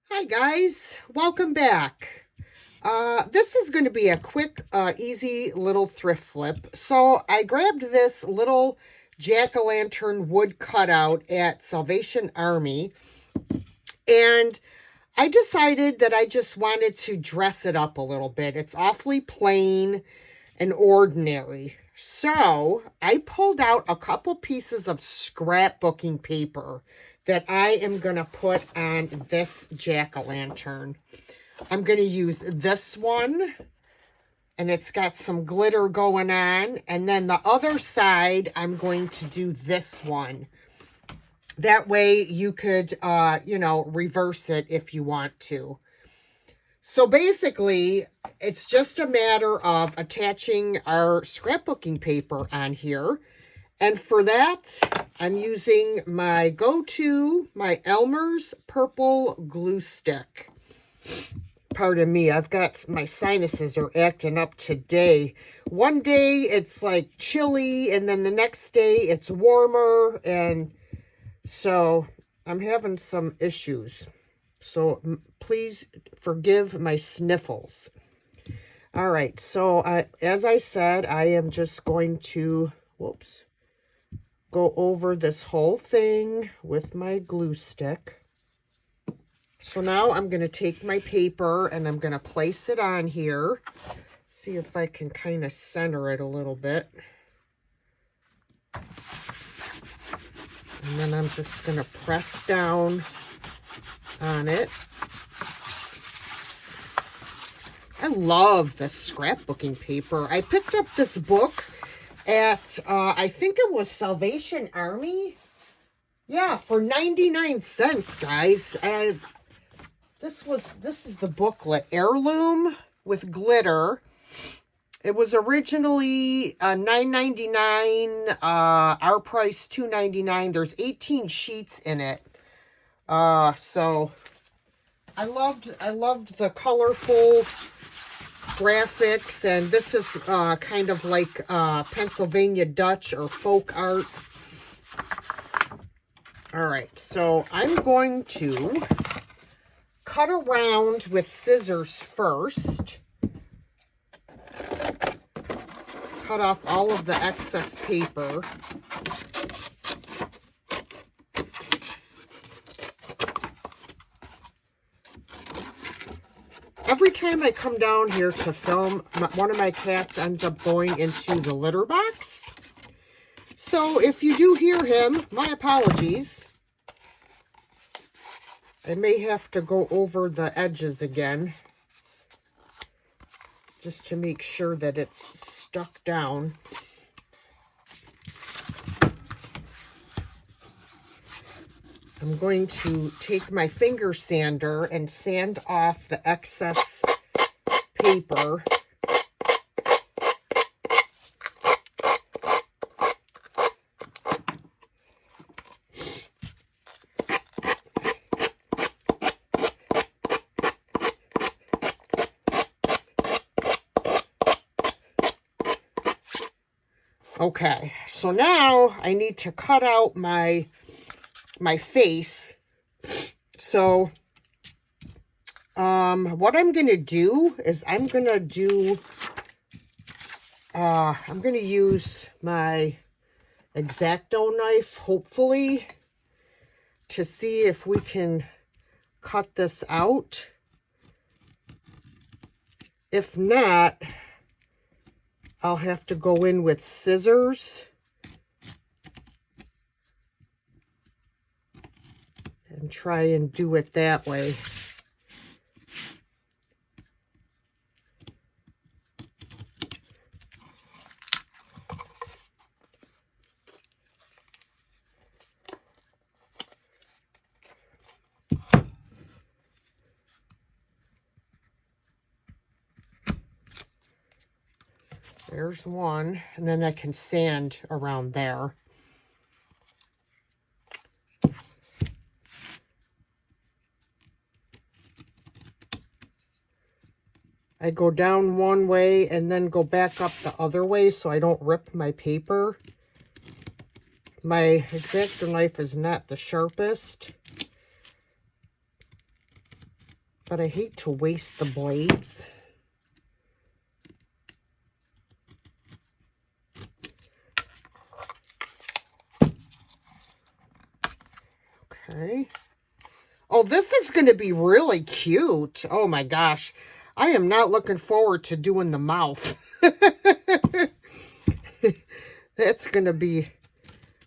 Hi guys, welcome back. This is going to be a quick, easy little thrift flip. So I grabbed this little jack-o'-lantern wood cutout at Salvation Army, and I decided that I just wanted to dress it up a little bit. It's awfully plain and ordinary. So I pulled out a couple pieces of scrapbooking paper that I am going to put on this jack-o'-lantern. I'm going to use this one, and it's got some glitter going on. And then the other side, I'm going to do this one. That way you could, reverse it if you want to. So basically, it's just a matter of attaching our scrapbooking paper on here. And for that, I'm using my go-to, my Elmer's Purple Glue Stick. Pardon me, I've got, my sinuses are acting up today. One day it's like chilly, and then the next day it's warmer, and so I'm having some issues. So please forgive my sniffles. All right, so as I said, I am just going to, go over this whole thing with my glue stick. So now I'm going to take my paper and I'm going to place it on here. See if I can kind of center it a little bit. And then I'm just going to press down on it. I love this scrapbooking paper. I picked up this book at, I think it was Salvation Army. Yeah, for 99 cents, guys. This is the booklet, Heirloom with Glitter. It was originally $9.99, our price $2.99. There's 18 sheets in it. So I loved the colorful graphics, and this is kind of like Pennsylvania Dutch or folk art. All right, so I'm going to cut around with scissors first. Cut off all of the excess paper. Every time I come down here to film, one of my cats ends up going into the litter box. So if you do hear him, my apologies. I may have to go over the edges again, just to make sure that it's stuck down. I'm going to take my finger sander and sand off the excess paper. Okay, so now I need to cut out my face. So what I'm going to do is I'm going to use my X-Acto knife, hopefully, to see if we can cut this out. If not, I'll have to go in with scissors and try and do it that way. There's one, and then I can sand around there. I go down one way and then go back up the other way so I don't rip my paper. My X-Acto knife is not the sharpest. but I hate to waste the blades. Okay. Oh, this is going to be really cute. Oh my gosh. I am not looking forward to doing the mouth. That's going to be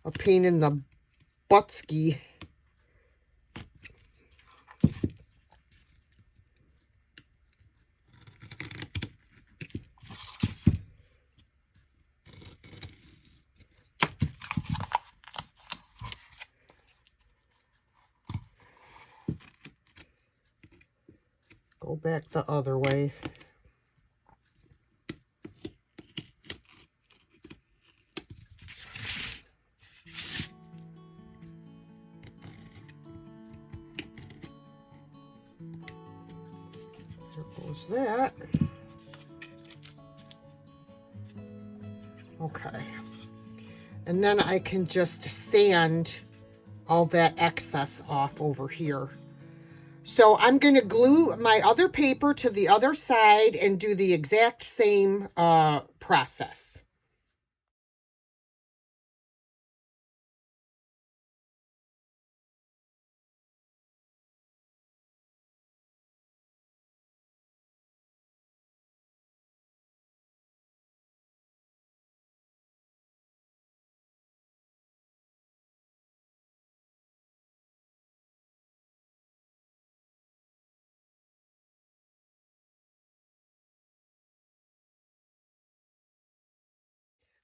a pain in the buttski. Go back the other way. There goes that. Okay. And then I can just sand all that excess off over here. So I'm going to glue my other paper to the other side and do the exact same process.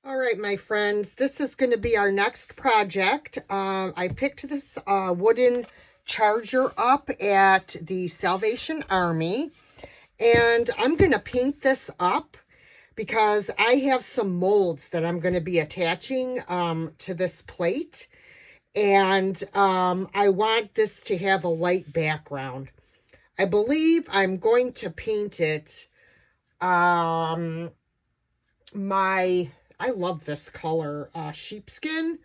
All right, my friends, this is going to be our next project. I picked this wooden charger up at the Salvation Army, and I'm going to paint this up because I have some molds that I'm going to be attaching to this plate, and I want this to have a light background. I believe I'm going to paint it I love this color, sheepskin,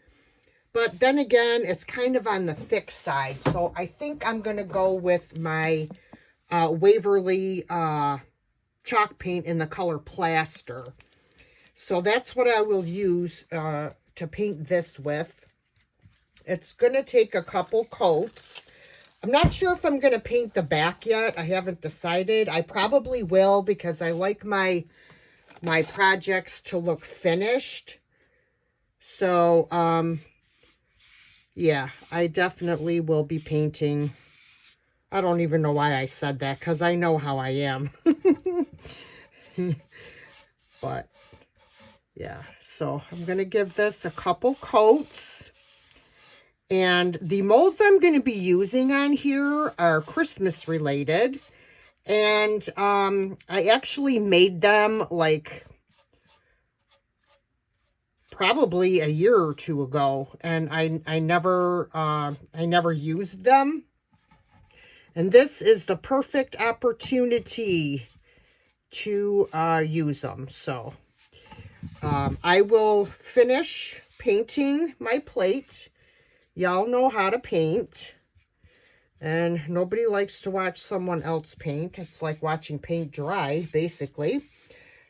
but then again, it's kind of on the thick side, so I think I'm going to go with my Waverly chalk paint in the color plaster. So that's what I will use to paint this with. It's going to take a couple coats. I'm not sure if I'm going to paint the back yet. I haven't decided. I probably will because I like my projects to look finished. So, yeah, I definitely will be painting. I don't even know why I said that because I know how I am. But, yeah, so I'm going to give this a couple coats. And the molds I'm going to be using on here are Christmas related. And I actually made them like probably a year or two ago, and I never used them. And this is the perfect opportunity to use them. So I will finish painting my plate. Y'all know how to paint. And nobody likes to watch someone else paint. It's like watching paint dry, basically.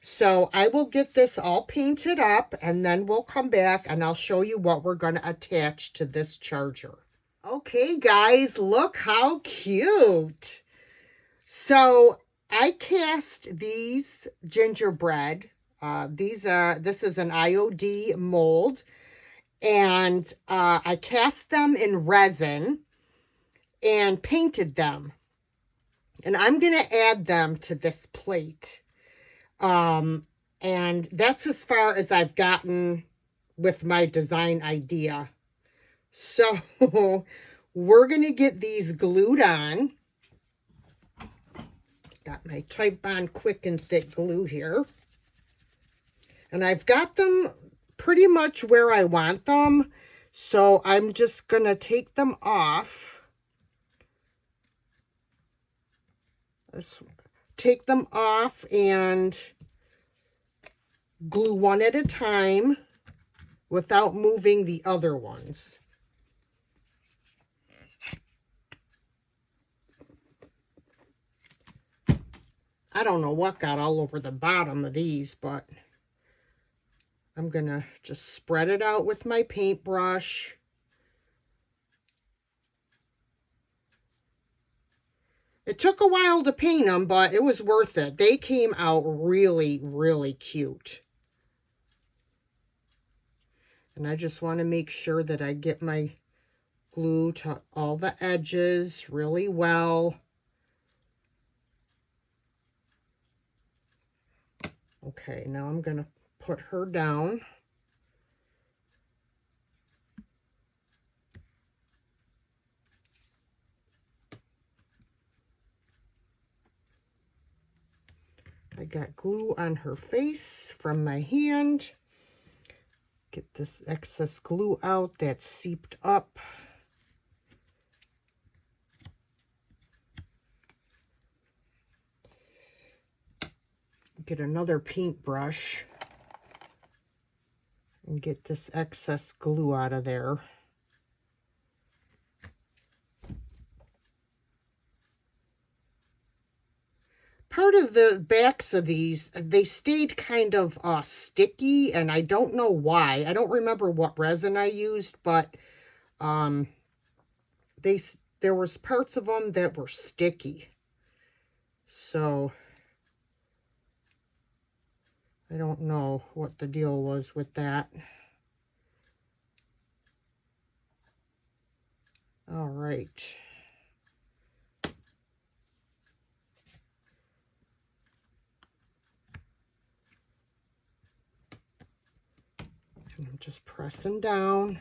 So I will get this all painted up, and then we'll come back, and I'll show you what we're going to attach to this charger. Okay, guys, look how cute. So I cast these gingerbread. This is an IOD mold, and I cast them in resin and painted them. And I'm going to add them to this plate. And that's as far as I've gotten with my design idea. So we're going to get these glued on. Got my Type Bond Quick and Thick glue here. And I've got them pretty much where I want them. So I'm just going to take them off. Let's take them off and glue one at a time without moving the other ones. I don't know what got all over the bottom of these, but I'm going to just spread it out with my paintbrush. It took a while to paint them, but it was worth it. They came out really, really cute. And I just want to make sure that I get my glue to all the edges really well. Okay, now I'm going to put her down. I got glue on her face from my hand. Get this excess glue out that's seeped up. Get another paintbrush and get this excess glue out of there. Part of the backs of these, they stayed kind of sticky, and I don't know why. I don't remember what resin I used, but there was parts of them that were sticky. So I don't know what the deal was with that. All right. And I'm just pressing down.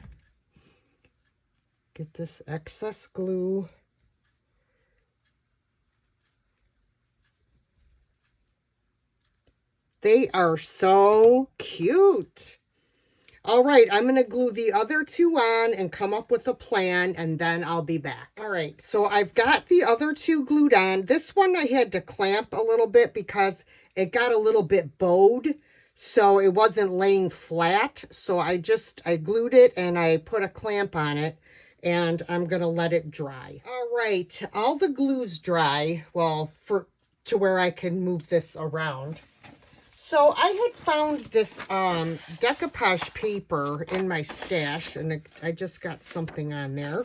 Get this excess glue. They are so cute. All right, I'm going to glue the other two on and come up with a plan, and then I'll be back. All right, so I've got the other two glued on. This one I had to clamp a little bit because it got a little bit bowed, so it wasn't laying flat. So I glued it and I put a clamp on it, and I'm going to let it dry. All right, all the glue's dry, well, to where I can move this around. So I had found this decoupage paper in my stash, and I just got something on there,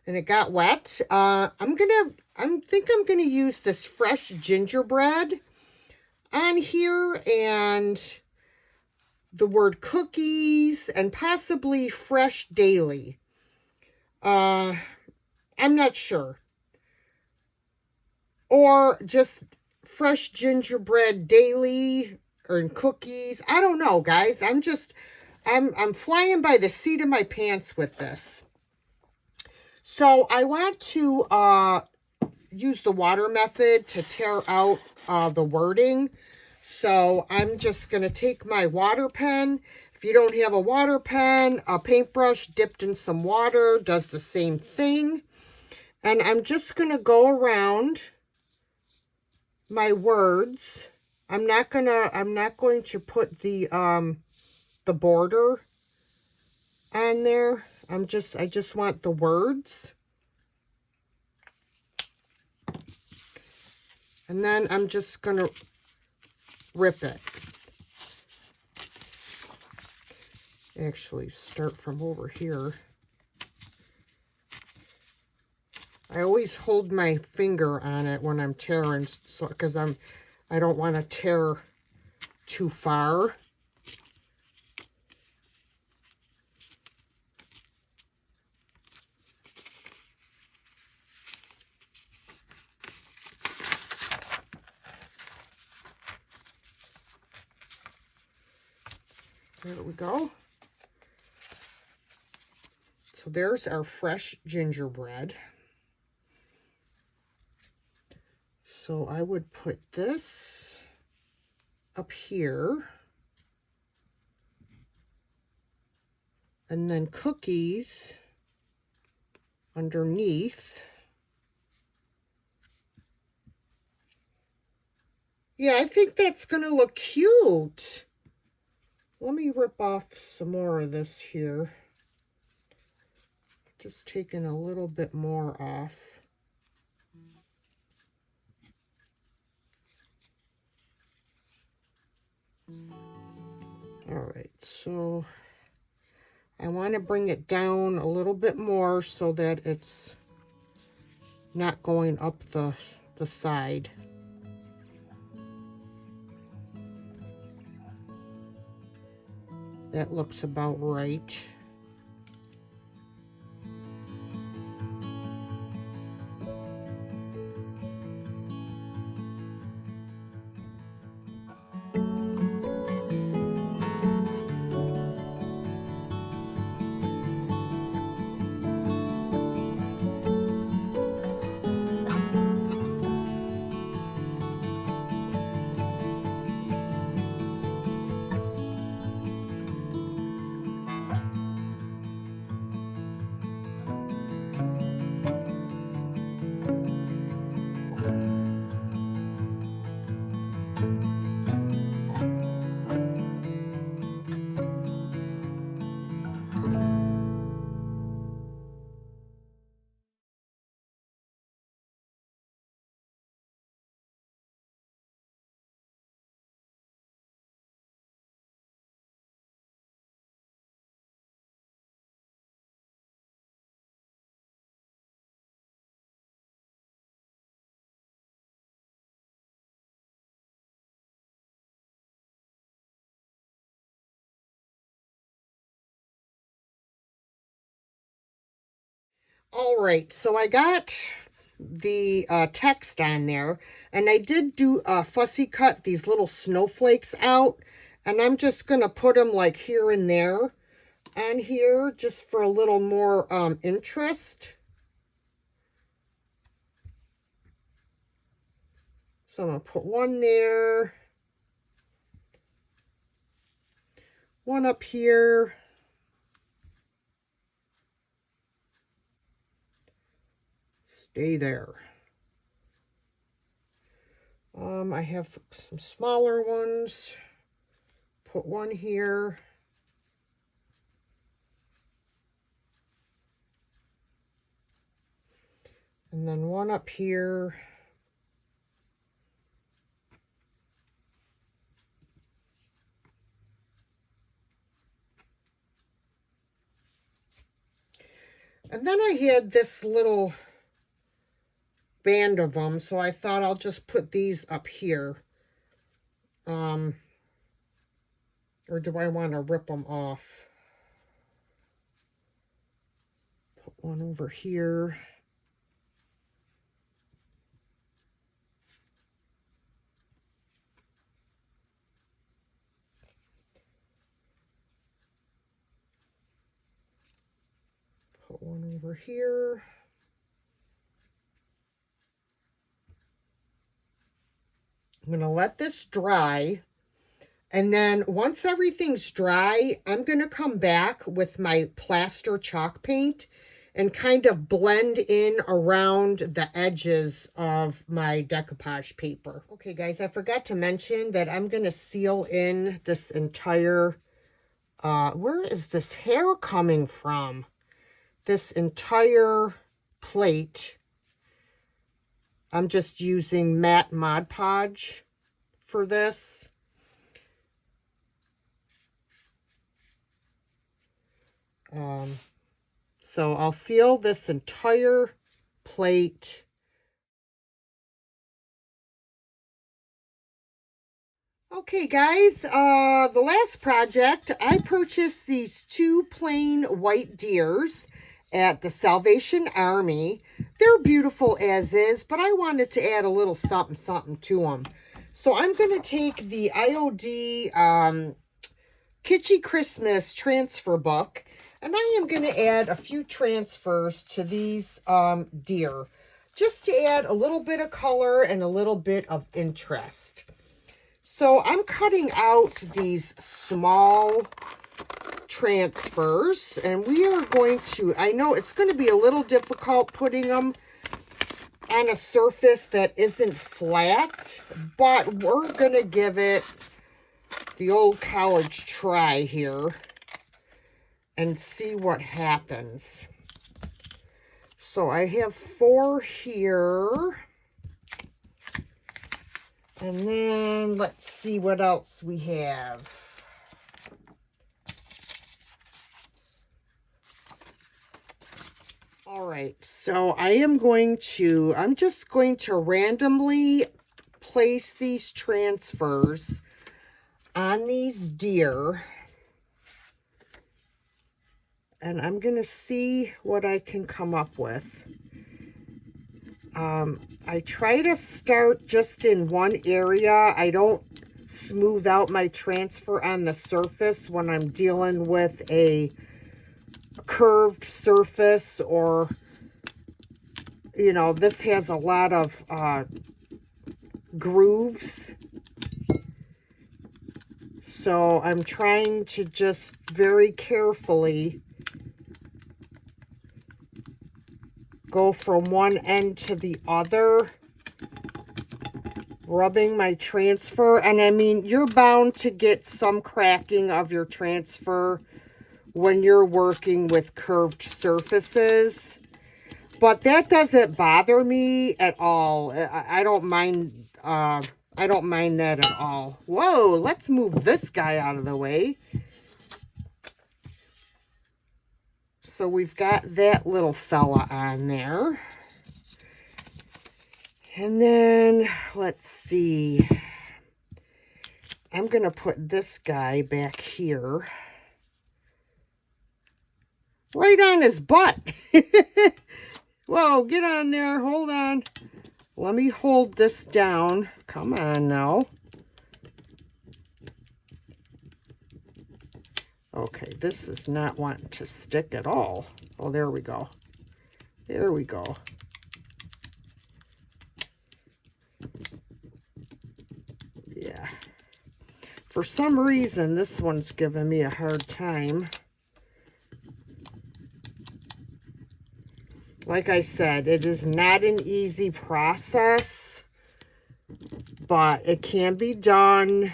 and it got wet. I think I'm gonna use this fresh gingerbread on here, and the word cookies, and possibly fresh daily. I'm not sure, or just fresh gingerbread daily. Or cookies. I don't know, guys. I'm flying by the seat of my pants with this. So I want to use the water method to tear out the wording. So I'm just going to take my water pen. If you don't have a water pen, a paintbrush dipped in some water does the same thing. And I'm just going to go around my words. I'm not going to put the border on there. I just want the words. And then I'm just going to rip it. Actually, start from over here. I always hold my finger on it when I'm tearing, so because I don't want to tear too far. There we go. So there's our fresh gingerbread. So I would put this up here. And then cookies underneath. Yeah, I think that's going to look cute. Let me rip off some more of this here. Just taking a little bit more off. All right, so I want to bring it down a little bit more so that it's not going up the side. That looks about right. All right, so I got the text on there, and I did do fussy cut these little snowflakes out, and I'm just going to put them like here and there on here just for a little more interest. So I'm going to put one there, one up here, stay there. I have some smaller ones. Put one here. And then one up here. And then I had this little band of them, so I thought I'll just put these up here. Or do I want to rip them off? Put one over here. Put one over here. I'm going to let this dry. And then once everything's dry, I'm going to come back with my plaster chalk paint and kind of blend in around the edges of my decoupage paper. Okay, guys, I forgot to mention that I'm going to seal in this entire, where is this hair coming from? This entire plate. I'm just using matte Mod Podge for this. So I'll seal this entire plate. Okay, guys, the last project, I purchased these two plain white deers at the Salvation Army. They're beautiful as is, but I wanted to add a little something, something to them. So I'm going to take the IOD Kitschy Christmas transfer book, and I am going to add a few transfers to these deer, just to add a little bit of color and a little bit of interest. So I'm cutting out these small transfers, and we are going to, I know it's going to be a little difficult putting them on a surface that isn't flat, but we're going to give it the old college try here and see what happens. So I have 4 here. And then let's see what else we have. All right, so I'm just going to randomly place these transfers on these deer. And I'm going to see what I can come up with. I try to start just in one area. I don't smooth out my transfer on the surface when I'm dealing with a curved surface, or, you know, this has a lot of grooves. So I'm trying to just very carefully go from one end to the other, rubbing my transfer. And I mean, you're bound to get some cracking of your transfer when you're working with curved surfaces, but that doesn't bother me at all. I don't mind. I don't mind that at all. Whoa, let's move this guy out of the way. So we've got that little fella on there. And then, let's see. I'm going to put this guy back here. Right on his butt. Whoa, get on there. Hold on. Let me hold this down. Come on now. Okay, this is not wanting to stick at all. Oh, there we go. There we go. Yeah. For some reason, this one's giving me a hard time. Like I said, it is not an easy process, but it can be done.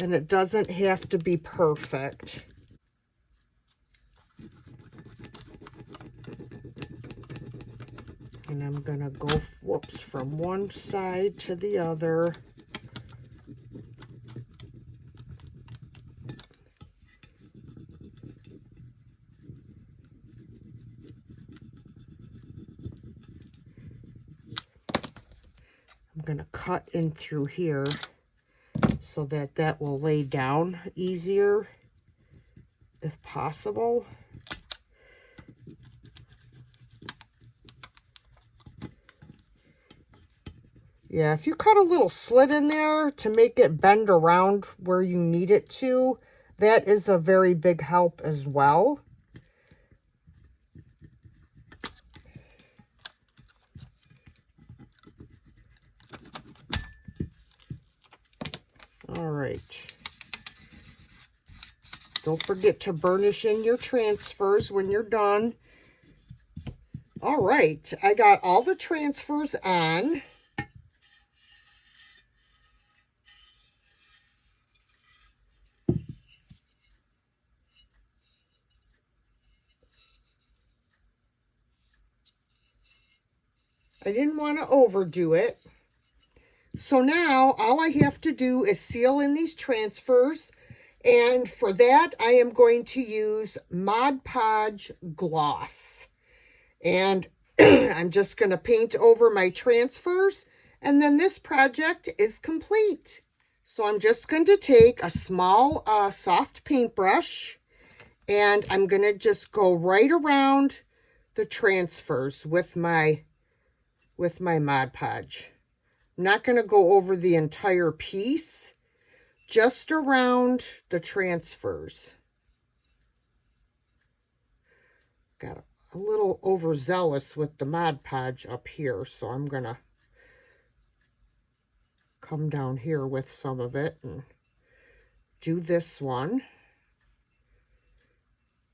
And it doesn't have to be perfect. And I'm going to go, whoops, from one side to the other. I'm going to cut in through here so that that will lay down easier if possible. Yeah, if you cut a little slit in there to make it bend around where you need it to, that is a very big help as well. All right. Don't forget to burnish in your transfers when you're done. All right, I got all the transfers on. I didn't want to overdo it. So now all I have to do is seal in these transfers. And for that, I am going to use Mod Podge Gloss. And I'm just going to paint over my transfers. And then this project is complete. So I'm just going to take a small soft paintbrush. And I'm going to just go right around the transfers with my Mod Podge. I'm not going to go over the entire piece, just around the transfers. Got a little overzealous with the Mod Podge up here, so I'm going to come down here with some of it and do this one.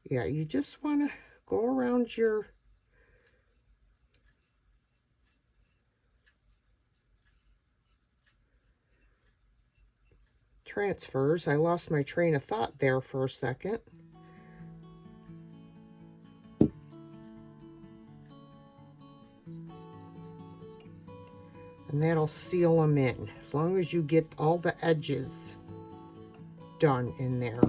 Yeah, you just want to go around your transfers. I lost my train of thought there for a second. And that'll seal them in, as long as you get all the edges done in there.